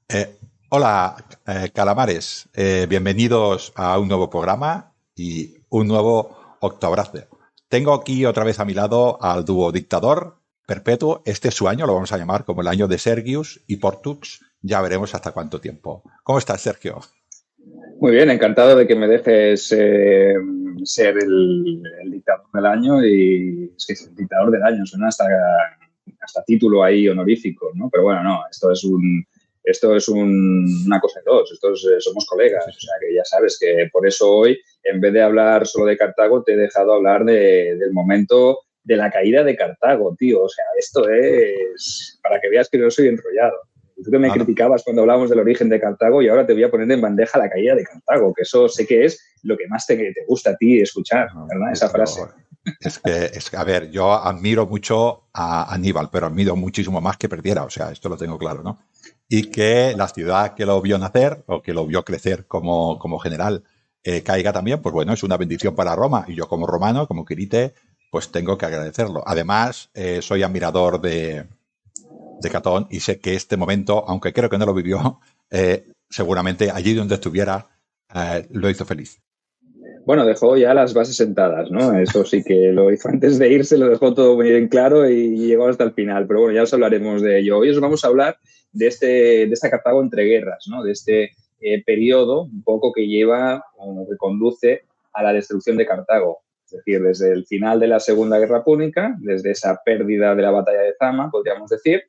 Eh, Hola, calamares. Bienvenidos a un nuevo programa y un nuevo Octobrazo. Tengo aquí otra vez a mi lado al dúo Dictador Perpetuo. Este es su año, lo vamos a llamar como el año de Sergius y Portux. Ya veremos hasta cuánto tiempo. ¿Cómo estás, Sergio? Muy bien, encantado de que me dejes ser el dictador del año y es que es el dictador del año, suena hasta título ahí honorífico, ¿no? Pero bueno, no, una cosa de todos, somos Sí, sí, colegas, o sí. sea que ya sabes que por eso hoy, en vez de hablar solo de Cartago, te he dejado hablar del momento de la caída de Cartago, tío, o sea, esto es para que veas que no soy enrollado. Tú que me No, no. criticabas cuando hablábamos del origen de Cartago y ahora te voy a poner en bandeja la caída de Cartago, que eso sé que es lo que más te gusta a ti escuchar, No, ¿verdad? Esa frase. a ver, yo admiro mucho a Aníbal, pero admiro muchísimo más que perdiera, o sea, esto lo tengo claro, ¿no? Y que la ciudad que lo vio nacer o que lo vio crecer como general caiga también, pues bueno, es una bendición para Roma. Y yo como romano, como Quirite, pues tengo que agradecerlo. Además, soy admirador de Catón y sé que este momento, aunque creo que no lo vivió, seguramente allí donde estuviera, lo hizo feliz. Bueno, dejó ya las bases sentadas, ¿no? Eso sí que lo hizo antes de irse, lo dejó todo muy bien claro y llegó hasta el final. Pero bueno, ya os hablaremos de ello. Hoy os vamos a hablar de esta Cartago entre guerras, ¿no? De este periodo un poco que lleva o que conduce a la destrucción de Cartago. Es decir, desde el final de la Segunda Guerra Púnica, desde esa pérdida de la batalla de Zama, podríamos decir,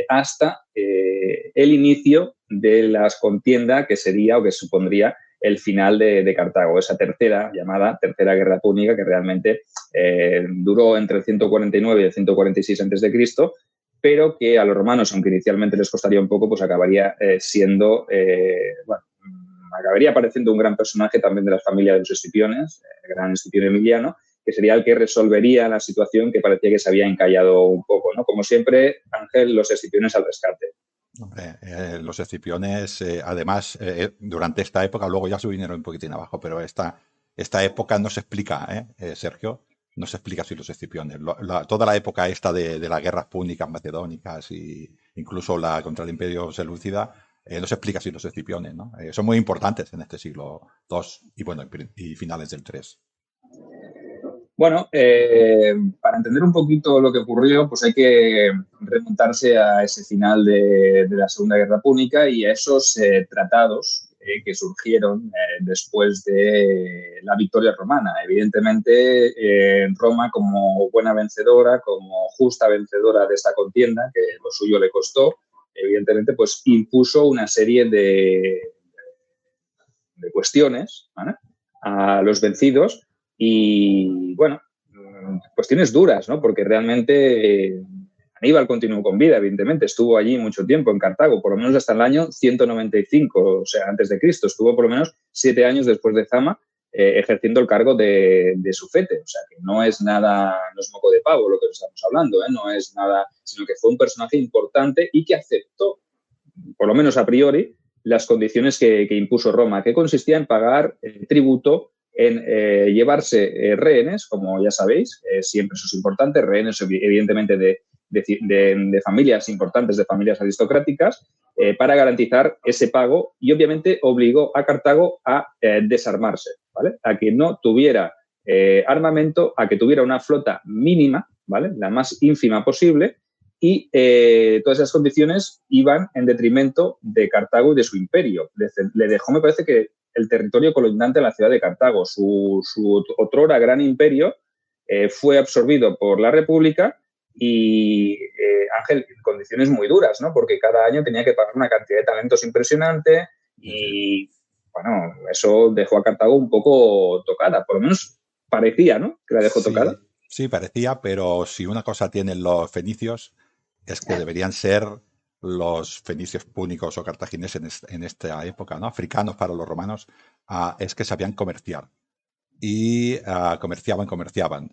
hasta el inicio de las contiendas que sería o que supondría el final de Cartago, esa llamada Tercera Guerra Púnica, que realmente duró entre el 149 y el 146 a.C., pero que a los romanos, aunque inicialmente les costaría un poco, pues acabaría acabaría apareciendo un gran personaje también de las familias de los Escipiones, el gran Escipión Emiliano, que sería el que resolvería la situación que parecía que se había encallado un poco, ¿no? Como siempre, Ángel, los Escipiones al rescate. Hombre, los escipiones, además, durante esta época, luego ya se vinieron un poquitín abajo, pero esta época no se explica, Sergio, no se explica si los escipiones. Toda la época esta de las guerras púnicas, macedónicas y incluso la contra el Imperio Seleucida, no se explica si los escipiones, ¿no? Son muy importantes en este siglo II y bueno, y finales del III. Bueno, para entender un poquito lo que ocurrió, pues hay que remontarse a ese final de la Segunda Guerra Púnica y a esos tratados que surgieron después de la victoria romana. Evidentemente, Roma, como buena vencedora, como justa vencedora de esta contienda, que lo suyo le costó, evidentemente, pues impuso una serie de cuestiones, ¿vale?, a los vencidos y, bueno, cuestiones duras, ¿no? Porque realmente Aníbal continuó con vida, evidentemente, estuvo allí mucho tiempo en Cartago, por lo menos hasta el año 195, o sea, antes de Cristo, estuvo por lo menos 7 años después de Zama ejerciendo el cargo de sufete, o sea, que no es nada, no es moco de pavo lo que estamos hablando, no es nada, sino que fue un personaje importante y que aceptó, por lo menos a priori, las condiciones que impuso Roma, que consistía en pagar tributo, en llevarse rehenes, como ya sabéis, siempre eso es importante, rehenes evidentemente de familias importantes, de familias aristocráticas, para garantizar ese pago y obviamente obligó a Cartago a desarmarse, ¿vale?, a que no tuviera armamento, a que tuviera una flota mínima, ¿vale?, la más ínfima posible, y todas esas condiciones iban en detrimento de Cartago y de su imperio. Le dejó, me parece que, el territorio colindante a la ciudad de Cartago. Su otrora gran imperio fue absorbido por la República y, Ángel, condiciones muy duras, ¿no? Porque cada año tenía que pagar una cantidad de talentos impresionante Sí, sí. y, bueno, eso dejó a Cartago un poco tocada. Por lo menos parecía, ¿no?, que la dejó tocada. Sí, sí, parecía, pero si una cosa tienen los fenicios es que deberían ser los fenicios púnicos o cartagineses en esta época, ¿no? Africanos para los romanos, es que sabían comerciar. Y comerciaban.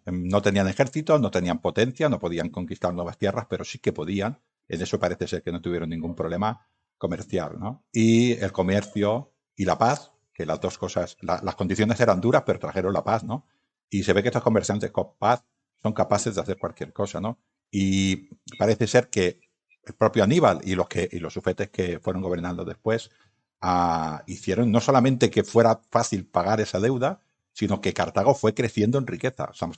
No tenían ejército, no tenían potencia, no podían conquistar nuevas tierras, pero sí que podían, en eso parece ser que no tuvieron ningún problema, comerciar, ¿no? Y el comercio y la paz, que las dos cosas, las condiciones eran duras, pero trajeron la paz, ¿no? Y se ve que estos comerciantes con paz son capaces de hacer cualquier cosa, ¿no? Y parece ser que el propio Aníbal y los sufetes que fueron gobernando después hicieron no solamente que fuera fácil pagar esa deuda, sino que Cartago fue creciendo en riqueza. O sea,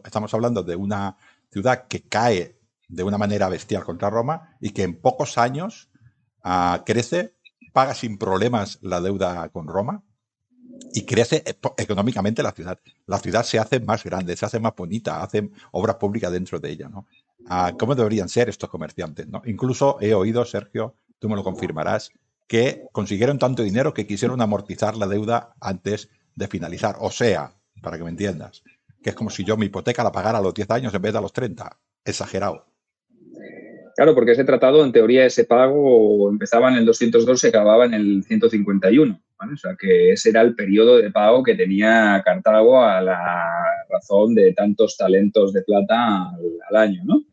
estamos hablando de una ciudad que cae de una manera bestial contra Roma y que en pocos años crece, paga sin problemas la deuda con Roma y crece económicamente la ciudad. La ciudad se hace más grande, se hace más bonita, hacen obras públicas dentro de ella, ¿no? ¿Cómo deberían ser estos comerciantes, ¿no? Incluso he oído, Sergio, tú me lo confirmarás, que consiguieron tanto dinero que quisieron amortizar la deuda antes de finalizar. O sea, para que me entiendas, que es como si yo mi hipoteca la pagara a los 10 años en vez de a los 30. Exagerado. Claro, porque ese tratado, en teoría, ese pago empezaba en el 202 y acababa en el 151. ¿Vale? O sea, que ese era el periodo de pago que tenía Cartago a la razón de tantos talentos de plata al año, ¿no?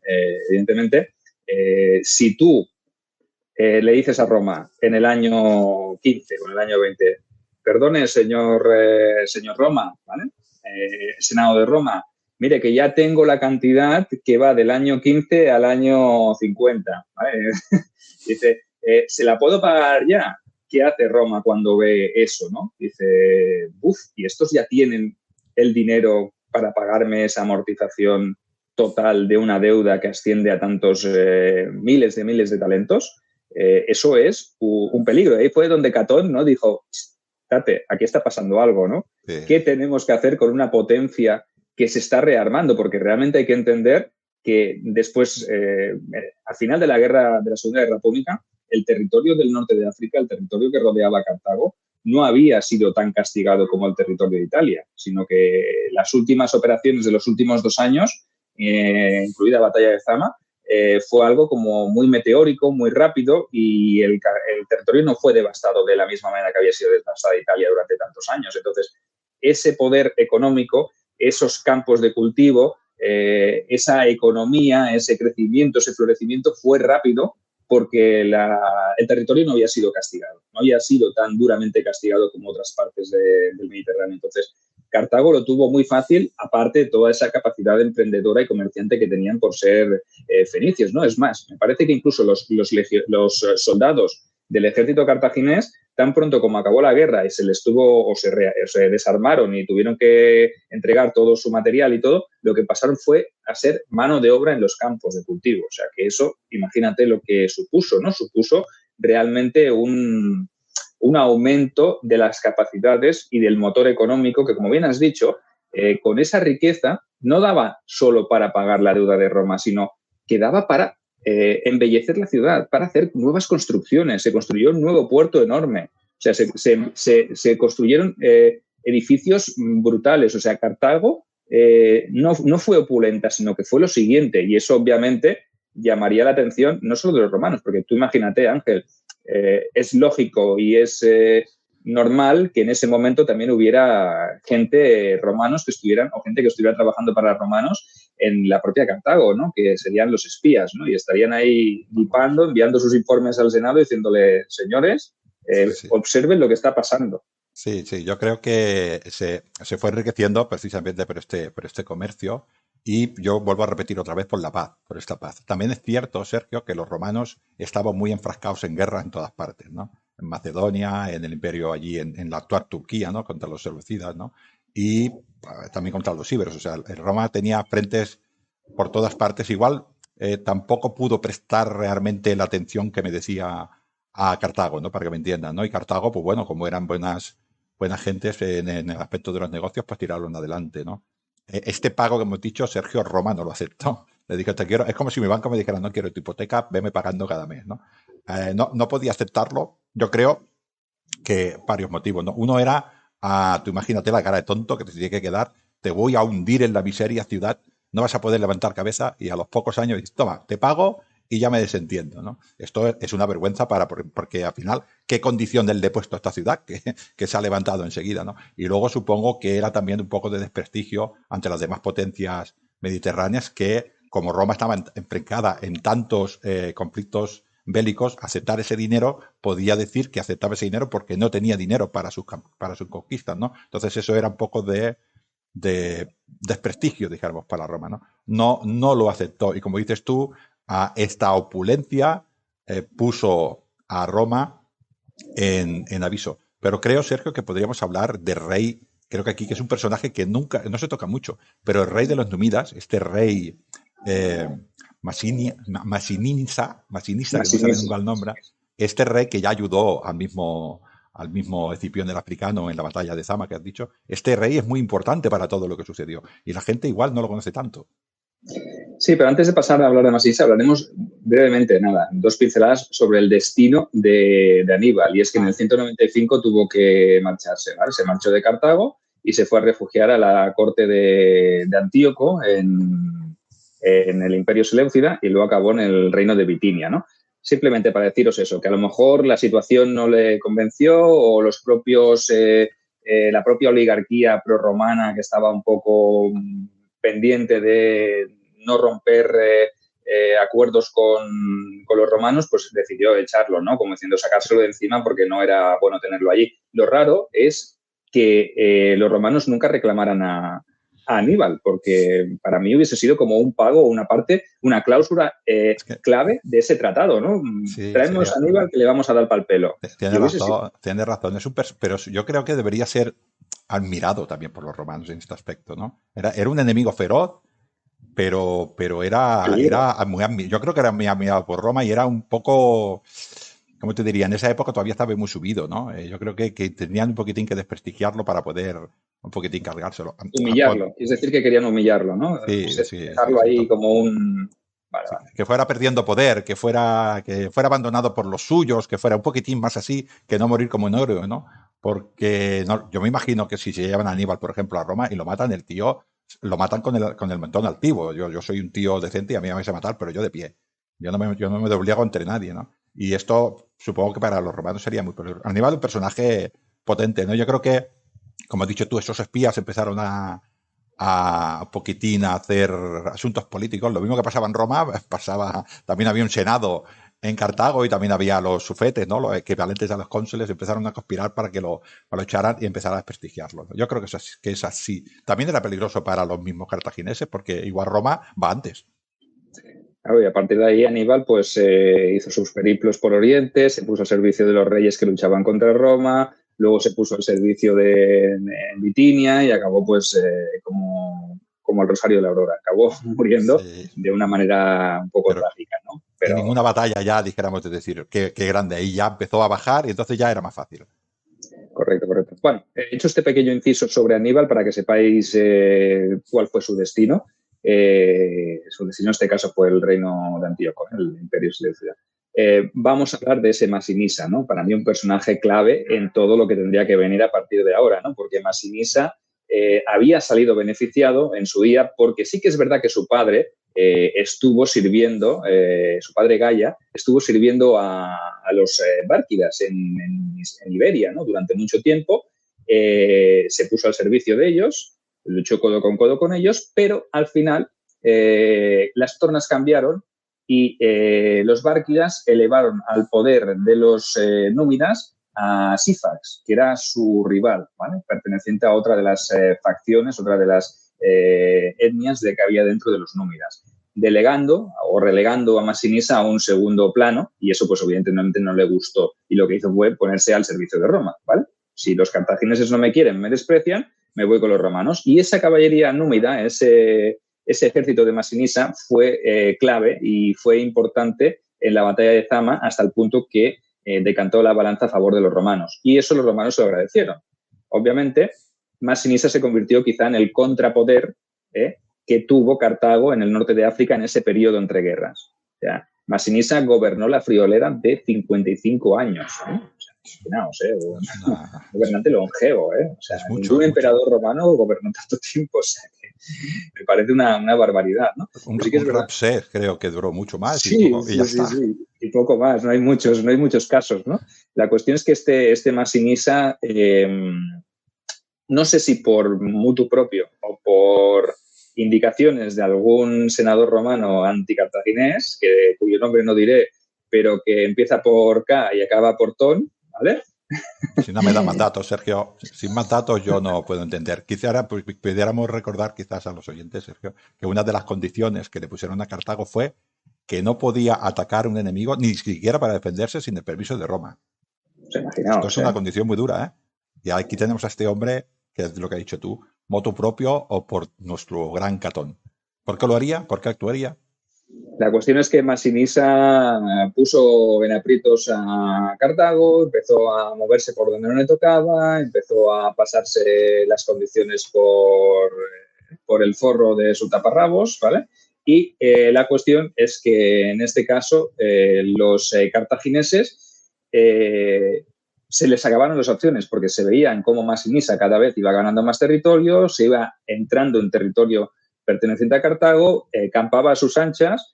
Evidentemente, si tú le dices a Roma en el año 15 o en el año 20, perdone, señor Roma, ¿vale? Senado de Roma, mire que ya tengo la cantidad que va del año 15 al año 50, ¿vale? Dice, ¿se la puedo pagar ya? ¿Qué hace Roma cuando ve eso, no? Dice, uff, y estos ya tienen el dinero para pagarme esa amortización total de una deuda que asciende a tantos miles de talentos. Eso es un peligro. Ahí fue donde Catón, ¿no? Dijo, Tate, aquí está pasando algo, ¿no? Sí. ¿Qué tenemos que hacer con una potencia que se está rearmando? Porque realmente hay que entender que después, al final de la Segunda Guerra Púnica, el territorio del norte de África, el territorio que rodeaba Cartago, no había sido tan castigado como el territorio de Italia, sino que las últimas operaciones de los últimos 2 años, incluida la batalla de Zama, fue algo como muy meteórico, muy rápido y el territorio no fue devastado de la misma manera que había sido devastada Italia durante tantos años. Entonces, ese poder económico, esos campos de cultivo, esa economía, ese crecimiento, ese florecimiento fue rápido porque el territorio no había sido castigado, no había sido tan duramente castigado como otras partes del Mediterráneo. Entonces, Cartago lo tuvo muy fácil, aparte de toda esa capacidad emprendedora y comerciante que tenían por ser fenicios, ¿no? Es más, me parece que incluso los soldados del ejército cartaginés, tan pronto como acabó la guerra y se les tuvo o se desarmaron y tuvieron que entregar todo su material y todo, lo que pasaron fue a ser mano de obra en los campos de cultivo. O sea, que eso, imagínate lo que supuso, ¿no? Supuso realmente un aumento de las capacidades y del motor económico que, como bien has dicho, con esa riqueza no daba solo para pagar la deuda de Roma, sino que daba para embellecer la ciudad, para hacer nuevas construcciones. Se construyó un nuevo puerto enorme. O sea, se construyeron edificios brutales. O sea, Cartago no fue opulenta, sino que fue lo siguiente. Y eso, obviamente, llamaría la atención no solo de los romanos, porque tú imagínate, Ángel, es lógico y es normal que en ese momento también hubiera gente romanos que estuvieran, o gente que estuviera trabajando para romanos en la propia Cartago, ¿no? Que serían los espías, ¿no? Y estarían ahí dipando, enviando sus informes al Senado diciéndole, señores, Sí, sí. observen lo que está pasando. Sí, sí, yo creo que se fue enriqueciendo precisamente por este comercio y yo vuelvo a repetir otra vez por la paz, por esta paz. También es cierto, Sergio, que los romanos estaban muy enfrascados en guerra en todas partes, ¿no? En Macedonia, en el imperio allí, en la actual Turquía, ¿no? Contra los seleucidas, ¿no? Y también contra los íberos. O sea, Roma tenía frentes por todas partes. Igual tampoco pudo prestar realmente la atención que me decía a Cartago, ¿no? Para que me entiendan, ¿no? Y Cartago, pues bueno, como eran buenas gentes en el aspecto de los negocios, pues tiraron adelante, ¿no? Este pago que hemos dicho, Sergio Roma no lo aceptó. Le dije, te quiero, es como si mi banco me dijera, no quiero tu hipoteca, veme pagando cada mes, ¿no? No podía aceptarlo, yo creo que varios motivos, ¿no? Uno era, tú imagínate la cara de tonto que te tiene que quedar, te voy a hundir en la miseria ciudad, no vas a poder levantar cabeza y a los pocos años dices, toma, te pago y ya me desentiendo, ¿no? Esto es una vergüenza porque al final, ¿qué condición le he puesto a esta ciudad que se ha levantado enseguida, ¿no? Y luego supongo que era también un poco de desprestigio ante las demás potencias mediterráneas que, como Roma estaba enfrencada en tantos conflictos bélicos, aceptar ese dinero podía decir que aceptaba ese dinero porque no tenía dinero para sus conquistas, ¿no? Entonces eso era un poco de desprestigio, dijéramos, para Roma, ¿no? No lo aceptó. Y como dices tú, a esta opulencia puso a Roma en aviso. Pero creo, Sergio, que podríamos hablar del rey, creo que aquí que es un personaje que nunca, no se toca mucho, pero el rey de los Númidas, este rey eh, Masinisa, que no me sale nunca el nombre, este rey que ya ayudó al mismo Escipión el Africano en la batalla de Zama que has dicho, este rey es muy importante para todo lo que sucedió y la gente igual no lo conoce tanto. Sí, pero antes de pasar a hablar de Masisa, hablaremos brevemente, nada, 2 pinceladas sobre el destino de Aníbal. Y es que en el 195 tuvo que marcharse, ¿vale? Se marchó de Cartago y se fue a refugiar a la corte de Antíoco en el Imperio Seleucida y luego acabó en el reino de Bitinia, ¿no? Simplemente para deciros eso, que a lo mejor la situación no le convenció o los propios, la propia oligarquía prorromana que estaba un poco pendiente de no romper acuerdos con los romanos, pues decidió echarlo, ¿no? Como diciendo, sacárselo de encima porque no era bueno tenerlo allí. Lo raro es que los romanos nunca reclamaran a Aníbal, porque para mí hubiese sido como un pago o una parte, una cláusula clave de ese tratado, ¿no? Sí, Traemos a Aníbal que le vamos a dar pal pelo. Tiene razón, pero yo creo que debería ser admirado también por los romanos en este aspecto, ¿no? Era un enemigo feroz, pero era muy yo creo que era muy admirado por Roma y era un poco, ¿cómo te diría? En esa época todavía estaba muy subido, ¿no? Yo creo que tenían un poquitín que desprestigiarlo para poder un poquitín cargárselo. Humillarlo, es decir, que querían humillarlo, ¿no? Sí, dejarlo ahí como un... Vale. Que fuera perdiendo poder, que fuera abandonado por los suyos, que fuera un poquitín más así, que no morir como un héroe, ¿no? Porque yo me imagino que si se llevan a Aníbal, por ejemplo, a Roma y lo matan, el tío lo matan con el mentón altivo. Yo soy un tío decente y a mí me vais a matar, pero yo de pie. Yo no me dobligo entre nadie, ¿no? Y esto supongo que para los romanos sería muy peligroso. Aníbal es un personaje potente, ¿no? Yo creo que, como has dicho tú, esos espías empezaron a poquitín a hacer asuntos políticos. Lo mismo que pasaba en Roma, también había un senado en Cartago y también había los sufetes, ¿no? Los equivalentes a los cónsules, empezaron a conspirar para que lo echaran y empezar a desprestigiarlo, ¿no? Yo creo que es así. También era peligroso para los mismos cartagineses porque igual Roma va antes. Claro, y a partir de ahí Aníbal pues hizo sus periplos por Oriente, se puso al servicio de los reyes que luchaban contra Roma, luego se puso al servicio de Bitinia y acabó pues como el Rosario de la Aurora, acabó muriendo de una manera un poco trágica, ¿no? Pero en ninguna batalla ya, dijéramos, de decir, qué grande, ahí ya empezó a bajar y entonces ya era más fácil. Correcto. Bueno, he hecho este pequeño inciso sobre Aníbal para que sepáis cuál fue su destino. Su destino en este caso fue el reino de Antíoco, el imperio seleucida. Vamos a hablar de ese Masinisa, ¿no? Para mí un personaje clave en todo lo que tendría que venir a partir de ahora, ¿no? Porque Masinisa había salido beneficiado en su día porque sí que es verdad que su padre estuvo sirviendo, su padre Gaia, estuvo sirviendo a los bárquidas en Iberia, ¿no? Durante mucho tiempo. Se puso al servicio de ellos, luchó codo con ellos, pero al final las tornas cambiaron y los bárquidas elevaron al poder de los númidas a Sífax, que era su rival, ¿vale? Perteneciente a otra de las facciones, otra de las etnias de que había dentro de los númidas, delegando o relegando a Masinisa a un segundo plano, y eso pues evidentemente no le gustó, y lo que hizo fue ponerse al servicio de Roma, ¿vale? Si los cartagineses no me quieren, me desprecian, me voy con los romanos. Y esa caballería númida, ese ejército de Masinisa fue clave y fue importante en la batalla de Zama hasta el punto que decantó la balanza a favor de los romanos. Y eso los romanos se lo agradecieron. Obviamente, Masinisa se convirtió quizá en el contrapoder que tuvo Cartago en el norte de África en ese periodo entre guerras. O sea, Masinisa gobernó la friolera de 55 años. Imaginaos, gobernante longevo, o sea, ningún emperador romano gobernó tanto tiempo, o sea, que me parece una barbaridad, ¿no? Un Ramsés creo que duró mucho más sí, y ya está. Sí, y poco más, no hay muchos casos, ¿no? La cuestión es que este Masinisa, no sé si por mutuo propio o por indicaciones de algún senador romano anticartaginés, cuyo nombre no diré, pero que empieza por K y acaba por Ton, ¿vale? Si no me da más datos, Sergio, sin más datos yo no puedo entender. Quizá ahora pudiéramos recordar quizás a los oyentes, Sergio, que una de las condiciones que le pusieron a Cartago fue que no podía atacar a un enemigo ni siquiera para defenderse sin el permiso de Roma. Esto es una condición muy dura, ¿eh? Y aquí tenemos a este hombre, que es lo que has dicho tú, motu propio o por nuestro gran Catón. ¿Por qué lo haría? ¿Por qué actuaría? La cuestión es que Masinisa puso en aprietos a Cartago, empezó a moverse por donde no le tocaba, empezó a pasarse las condiciones por el forro de su taparrabos, ¿vale? Y la cuestión es que en este caso los cartagineses se les acabaron las opciones porque se veían cómo Masinisa cada vez iba ganando más territorio, se iba entrando en territorio perteneciente a Cartago, campaba a sus anchas,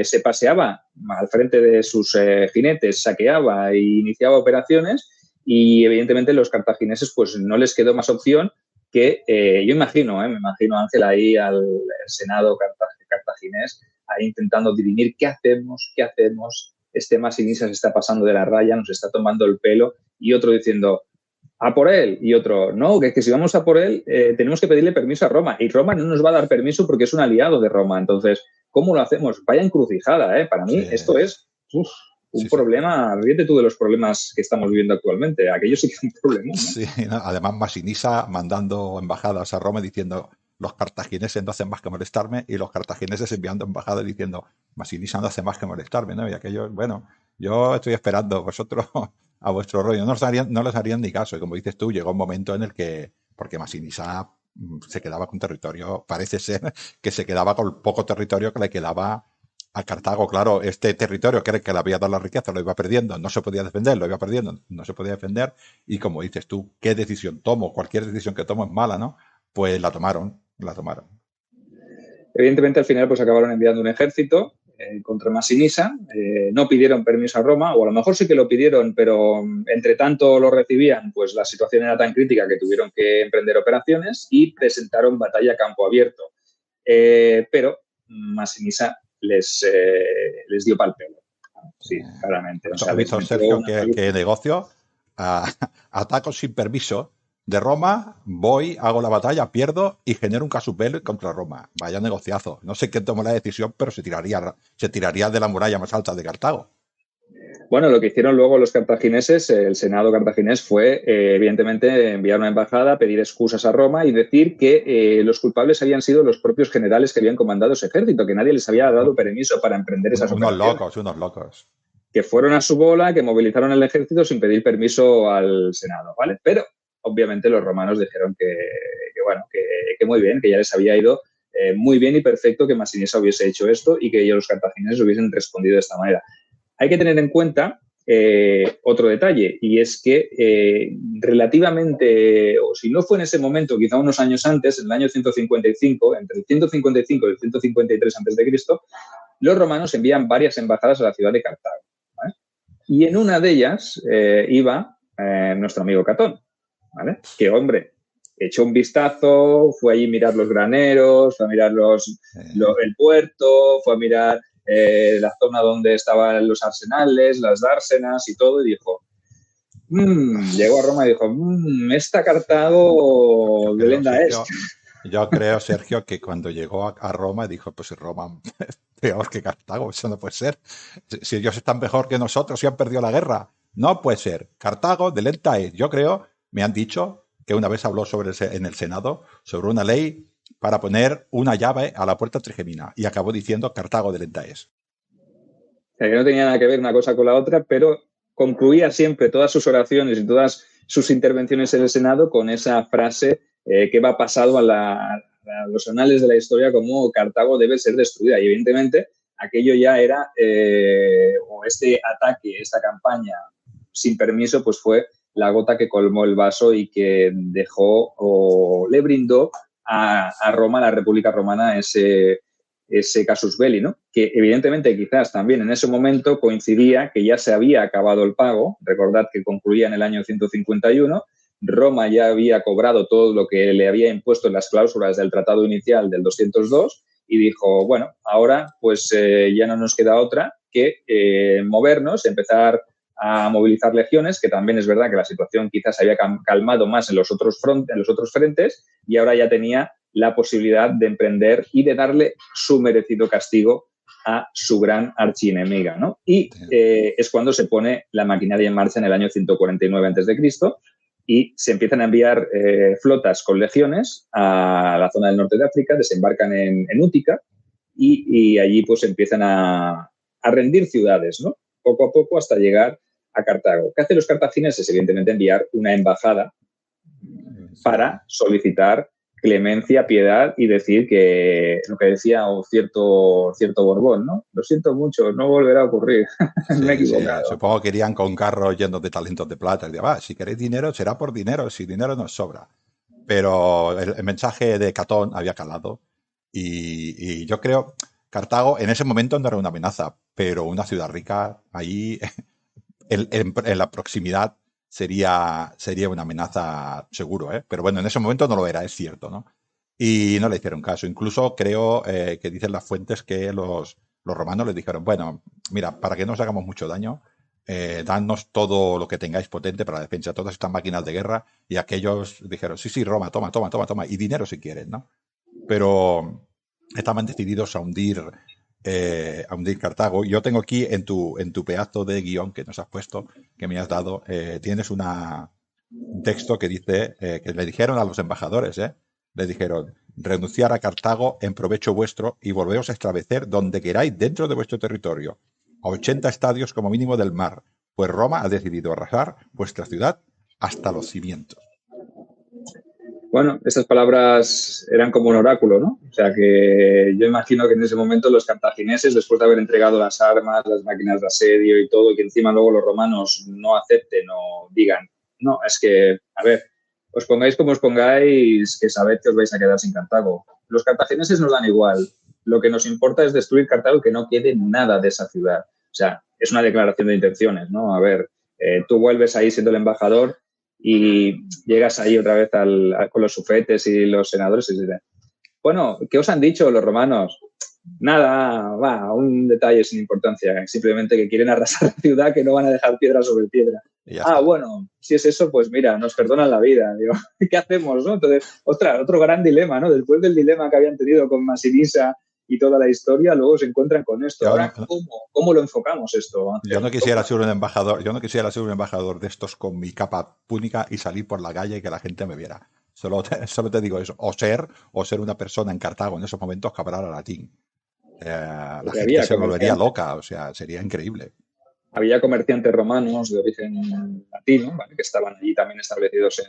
se paseaba al frente de sus jinetes, saqueaba e iniciaba operaciones y evidentemente los cartagineses pues no les quedó más opción que, yo me imagino Ángel ahí al Senado cartaginés ahí intentando dirimir qué hacemos, este Masinisa se está pasando de la raya, nos está tomando el pelo y otro diciendo a por él y otro, no, que si vamos a por él tenemos que pedirle permiso a Roma y Roma no nos va a dar permiso porque es un aliado de Roma, entonces ¿cómo lo hacemos? Vaya encrucijada, ¿eh? Para mí esto es un problema, ríete tú de los problemas que estamos viviendo actualmente, aquello sí que es un problema, ¿no? Sí, ¿no? Además Masinisa mandando embajadas a Roma diciendo los cartagineses no hacen más que molestarme y los cartagineses enviando embajadas diciendo Masinisa no hace más que molestarme, ¿no? Y aquello, bueno, yo estoy esperando vosotros a vuestro rollo, no les harían ni caso y como dices tú, llegó un momento en el que, porque Masinisa se quedaba con territorio, parece ser que se quedaba con el poco territorio que le quedaba a Cartago. Claro, este territorio que era el que le había dado la riqueza lo iba perdiendo, no se podía defender, lo iba perdiendo, no se podía defender y como dices tú, ¿qué decisión tomo? Cualquier decisión que tomo es mala, ¿no? Pues la tomaron. Evidentemente al final pues acabaron enviando un ejército contra Masinisa, no pidieron permiso a Roma, o a lo mejor sí que lo pidieron, pero entre tanto lo recibían, pues la situación era tan crítica que tuvieron que emprender operaciones y presentaron batalla a campo abierto. Pero Masinisa les dio pal pelo. Sí, claramente. O sea, ¿Has visto, Sergio, qué negocio? Ataco sin permiso de Roma, voy, hago la batalla, pierdo y genero un casus belli contra Roma. Vaya negociazo. No sé quién tomó la decisión, pero se tiraría de la muralla más alta de Cartago. Bueno, lo que hicieron luego los cartagineses, el Senado cartaginés, fue evidentemente enviar una embajada, pedir excusas a Roma y decir que los culpables habían sido los propios generales que habían comandado ese ejército, que nadie les había dado permiso para emprender esas operaciones. Unos locos. Que fueron a su bola, que movilizaron el ejército sin pedir permiso al Senado, ¿vale? Pero obviamente los romanos dijeron que muy bien, que ya les había ido muy bien y perfecto que Masinisa hubiese hecho esto y que ellos los cartagineses hubiesen respondido de esta manera. Hay que tener en cuenta otro detalle y es que relativamente, o si no fue en ese momento, quizá unos años antes, en el año 155, entre el 155 y el 153 a.C., los romanos envían varias embajadas a la ciudad de Cartago. ¿Vale? Y en una de ellas iba nuestro amigo Catón, ¿vale? Que, hombre, echó un vistazo, fue allí a mirar los graneros, fue a mirar el puerto, fue a mirar la zona donde estaban los arsenales, las dársenas y todo, y dijo, llegó a Roma y dijo, esta Cartago de lenda es. Yo creo, Sergio, que cuando llegó a Roma dijo, pues Roma es peor que Cartago, eso no puede ser. Si ellos están mejor que nosotros y han perdido la guerra, no puede ser. Cartago de lenta es. Yo creo, me han dicho que una vez habló en el Senado sobre una ley para poner una llave a la puerta trigemina y acabó diciendo Cartago de lenta es. Que no tenía nada que ver una cosa con la otra, pero concluía siempre todas sus oraciones y todas sus intervenciones en el Senado con esa frase que va pasado a los anales de la historia como Cartago debe ser destruida. Y evidentemente aquello ya era, o este ataque, esta campaña sin permiso, pues fue la gota que colmó el vaso y que dejó o le brindó a Roma, a la República Romana, ese casus belli, ¿no? Que evidentemente quizás también en ese momento coincidía que ya se había acabado el pago, recordad que concluía en el año 151, Roma ya había cobrado todo lo que le había impuesto en las cláusulas del tratado inicial del 202 y dijo, bueno, ahora pues ya no nos queda otra que movernos, empezar a movilizar legiones, que también es verdad que la situación quizás se había calmado más en los otros frentes y ahora ya tenía la posibilidad de emprender y de darle su merecido castigo a su gran archienemiga, ¿no? Y es cuando se pone la maquinaria en marcha en el año 149 a.C. y se empiezan a enviar flotas con legiones a la zona del norte de África, desembarcan en Útica y allí pues empiezan a rendir ciudades, ¿no? Poco a poco hasta llegar a Cartago. ¿Qué hacen los cartagineses? Evidentemente enviar una embajada para solicitar clemencia, piedad y decir que lo que decía cierto Borbón, ¿no? Lo siento mucho, no volverá a ocurrir. Sí, Me he equivocado. Supongo que irían con carros llenos de talentos de plata. Y de, si queréis dinero, será por dinero, si dinero nos sobra. Pero el mensaje de Catón había calado y yo creo, Cartago en ese momento no era una amenaza, pero una ciudad rica ahí en la proximidad sería una amenaza seguro, ¿eh? Pero bueno, en ese momento no lo era, es cierto, ¿no? Y no le hicieron caso. Incluso creo que dicen las fuentes que los romanos les dijeron, bueno, mira, para que no os hagamos mucho daño, dadnos todo lo que tengáis potente para la defensa, todas estas máquinas de guerra, y aquellos dijeron, sí, Roma, toma, y dinero si quieres, ¿no? Pero estaban decididos a hundir Cartago. Yo tengo aquí en tu pedazo de guión que nos has puesto, que me has dado, tienes un texto que dice que le dijeron a los embajadores, le dijeron, renunciar a Cartago en provecho vuestro y volveros a establecer donde queráis dentro de vuestro territorio, a 80 estadios como mínimo del mar, pues Roma ha decidido arrasar vuestra ciudad hasta los cimientos. Bueno, estas palabras eran como un oráculo, ¿no? O sea que yo imagino que en ese momento los cartagineses, después de haber entregado las armas, las máquinas de asedio y todo, y que encima luego los romanos no acepten o digan, no, es que, a ver, os pongáis como os pongáis, que sabed que os vais a quedar sin Cartago. Los cartagineses nos dan igual. Lo que nos importa es destruir Cartago y que no quede nada de esa ciudad. O sea, es una declaración de intenciones, ¿no? A ver, tú vuelves ahí siendo el embajador y llegas ahí otra vez con los sufetes y los senadores y dices, bueno, ¿qué os han dicho los romanos? Nada, un detalle sin importancia, simplemente que quieren arrasar la ciudad, que no van a dejar piedra sobre piedra. Bueno, si es eso, pues mira, nos perdonan la vida. Digo, ¿qué hacemos, no? Entonces, otro gran dilema, ¿no? Después del dilema que habían tenido con Masinisa y toda la historia, luego se encuentran con esto. Ahora, ¿cómo lo enfocamos esto? Yo no quisiera ser un embajador de estos con mi capa púnica y salir por la calle y que la gente me viera. Solo te digo eso. O ser una persona en Cartago en esos momentos que hablara latín. La gente se volvería loca, o sea, sería increíble. Había comerciantes romanos de origen latino, ¿vale?, que estaban allí también establecidos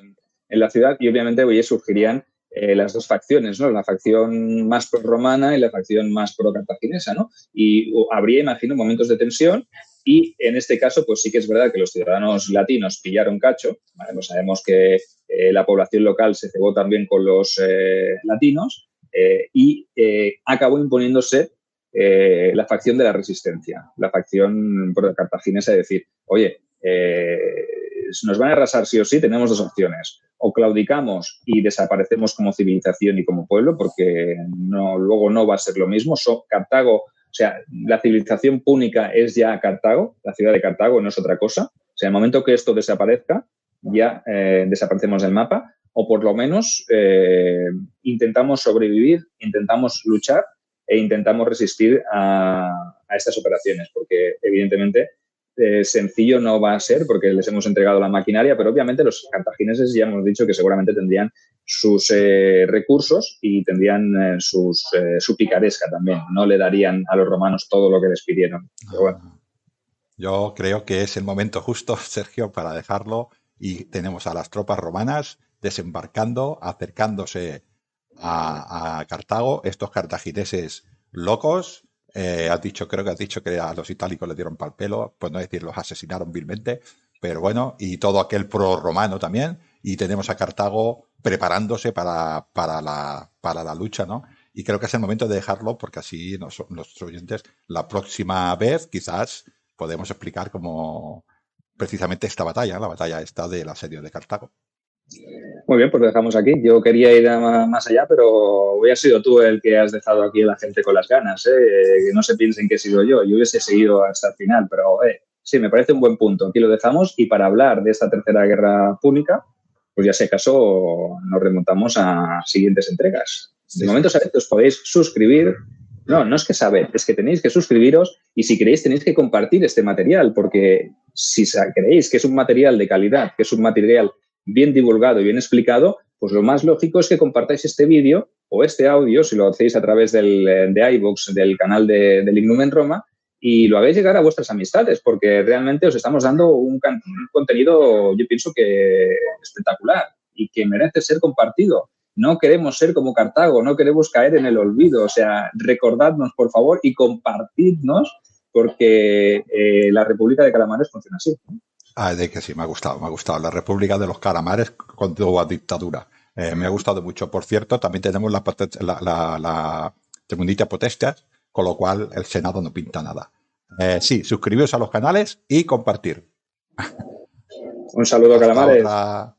en la ciudad y obviamente hoy surgirían las dos facciones, ¿no? La facción más pro-romana y la facción más pro-cartaginesa, ¿no? Y habría, imagino, momentos de tensión y en este caso, pues sí que es verdad que los ciudadanos latinos pillaron cacho, ¿vale? Pues sabemos que la población local se cebó también con los latinos y acabó imponiéndose la facción de la resistencia, la facción cartaginesa, de decir, oye, nos van a arrasar sí o sí, tenemos dos opciones. O claudicamos y desaparecemos como civilización y como pueblo, porque luego no va a ser lo mismo. Cartago, o sea, la civilización púnica es ya Cartago, la ciudad de Cartago, no es otra cosa. O sea, en el momento que esto desaparezca, ya desaparecemos del mapa, o por lo menos intentamos sobrevivir, intentamos luchar e intentamos resistir a estas operaciones, porque evidentemente sencillo no va a ser porque les hemos entregado la maquinaria, pero obviamente los cartagineses ya hemos dicho que seguramente tendrían sus recursos y tendrían su picaresca también. No le darían a los romanos todo lo que les pidieron. Pero bueno. Yo creo que es el momento justo, Sergio, para dejarlo y tenemos a las tropas romanas desembarcando, acercándose a Cartago, estos cartagineses locos. Creo que has dicho que a los itálicos les dieron pal pelo, pues no decir, los asesinaron vilmente, pero bueno, y todo aquel pro romano también, y tenemos a Cartago preparándose para la lucha, ¿no? Y creo que es el momento de dejarlo, porque así nuestros oyentes, la próxima vez, quizás podemos explicar cómo precisamente esta batalla, la batalla esta del asedio de Cartago. Muy bien, pues lo dejamos aquí. Yo quería ir más allá, pero hoy has sido tú el que has dejado aquí a la gente con las ganas, que no se piensen que he sido yo. Yo hubiese seguido hasta el final, pero sí, me parece un buen punto. Aquí lo dejamos y para hablar de esta tercera guerra púnica, pues ya si acaso nos remontamos a siguientes entregas. De momento sabéis que os podéis suscribir No, no es que saber, es que tenéis que suscribiros y si queréis tenéis que compartir este material, porque si creéis que es un material de calidad, que es un material bien divulgado y bien explicado, pues lo más lógico es que compartáis este vídeo o este audio, si lo hacéis a través de iVoox, del canal de Lignum en Roma, y lo hagáis llegar a vuestras amistades, porque realmente os estamos dando un contenido, yo pienso que espectacular y que merece ser compartido. No queremos ser como Cartago, no queremos caer en el olvido. O sea, recordadnos, por favor, y compartidnos, porque la República de Calamares funciona así. De que sí, me ha gustado, me ha gustado. La República de los Calamares con toda dictadura. Me ha gustado mucho. Por cierto, también tenemos la segundita potestas, con lo cual el Senado no pinta nada. Sí, suscribiros a los canales y compartir. Un saludo, Hasta Calamares. otra.